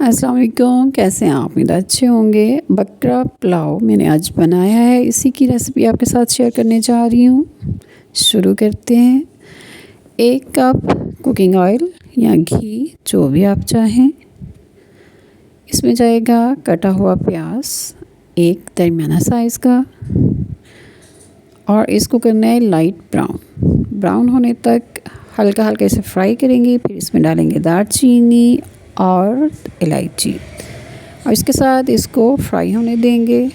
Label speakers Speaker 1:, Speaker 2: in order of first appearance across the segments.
Speaker 1: अस्सलाम वालेकुम, कैसे हैं आप? उम्मीद अच्छे होंगे। बकरा पुलाव मैंने आज बनाया है, इसी की रेसिपी आपके साथ शेयर करने जा रही हूँ। शुरू करते हैं। 1 कप कुकिंग ऑयल या घी, जो भी आप चाहें। इसमें जाएगा कटा हुआ प्याज, एक दरमियाना साइज़ का, और इसको करना है लाइट ब्राउन होने तक हल्का हल्का इसे फ्राई करेंगे। फिर इसमें डालेंगे दालचीनी और इलायची, और इसके साथ इसको फ्राई होने देंगे।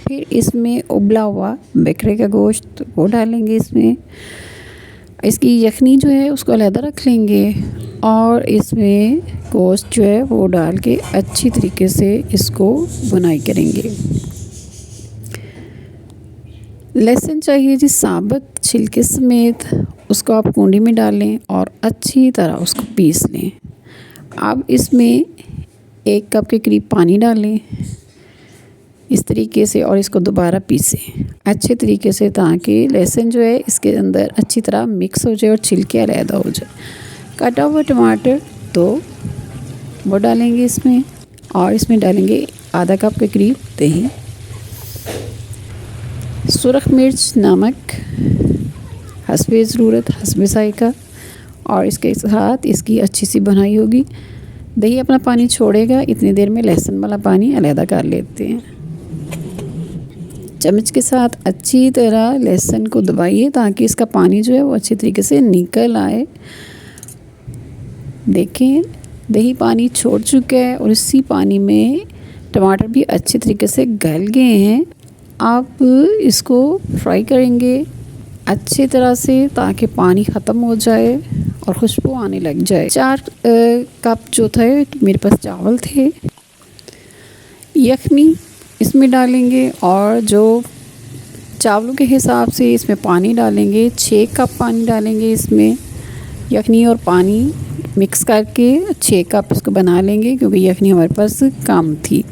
Speaker 1: फिर इसमें उबला हुआ बकरे का गोश्त वो डालेंगे इसमें। इसकी यखनी जो है उसको अलग रख लेंगे, और इसमें गोश्त जो है वो डाल के अच्छी तरीके से इसको बुनाई करेंगे। लहसुन चाहिए जी साबुत छिलके समेत, उसको आप कूंडी में डालें और अच्छी तरह उसको पीस लें। अब इसमें 1 कप के करीब पानी डालें इस तरीके से, और इसको दोबारा पीसें अच्छे तरीके से, ताकि लहसुन जो है इसके अंदर अच्छी तरह मिक्स हो जाए और छिलके अलग हो जाए। कटा हुआ टमाटर 2 वो डालेंगे इसमें, और इसमें डालेंगे आधा कप के करीब दही, सुरख मिर्च, नमक हस्बे ज़रूरत, हस्बे ज़ायक़ा, और इसके साथ इसकी अच्छी सी बनाई होगी। दही अपना पानी छोड़ेगा, इतनी देर में लहसुन वाला पानी अलग कर लेते हैं। चम्मच के साथ अच्छी तरह लहसुन को दबाइए, ताकि इसका पानी जो है वो अच्छी तरीके से निकल आए। देखें, दही पानी छोड़ चुका है, और इसी पानी में टमाटर भी अच्छे तरीके से गल गए हैं। आप इसको फ्राई करेंगे अच्छी तरह से, ताकि पानी ख़त्म हो जाए और खुशबू आने लग जाए। 4 कप जो थे मेरे पास चावल थे। यखनी इसमें डालेंगे, और जो चावलों के हिसाब से इसमें पानी डालेंगे। 6 कप पानी डालेंगे इसमें। यखनी और पानी मिक्स करके 6 कप इसको बना लेंगे, क्योंकि यखनी हमारे पास कम थी।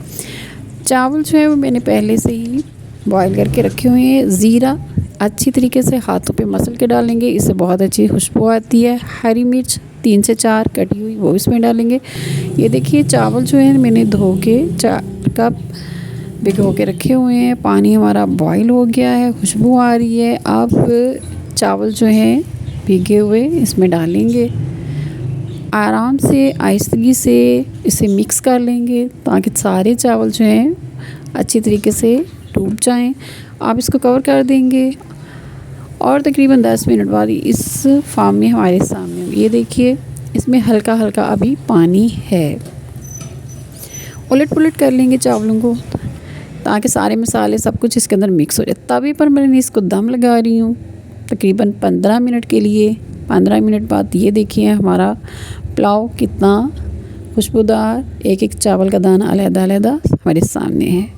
Speaker 1: चावल जो है वो मैंने पहले से ही बॉईल करके रखे हुए हैं। ज़ीरा अच्छी तरीके से हाथों पे मसल के डालेंगे, इससे बहुत अच्छी खुशबू आती है। हरी मिर्च 3 से 4 कटी हुई वो इसमें डालेंगे। ये देखिए, चावल जो है मैंने धो के 4 कप भिगो के रखे हुए हैं। पानी हमारा बॉईल हो गया है, खुशबू आ रही है। अब चावल जो हैं भीगे हुए इसमें डालेंगे। आराम से आहिस्तगी से इसे मिक्स कर लेंगे, ताकि सारे चावल जो हैं अच्छी तरीके से डूब जाएं। आप इसको कवर कर देंगे, और तकरीबन 10 मिनट बाद इस फार्म में हमारे सामने ये देखिए, इसमें हल्का हल्का अभी पानी है। उलट पुलट कर लेंगे चावलों को, ताकि सारे मसाले सब कुछ इसके अंदर मिक्स हो जाए। तवे पर मैंने इसको दम लगा रही हूँ तकरीबन 15 मिनट के लिए। 15 मिनट बाद ये देखिए हमारा पुलाव कितना खुशबूदार, एक एक चावल का दाना अलग अलग हमारे सामने है।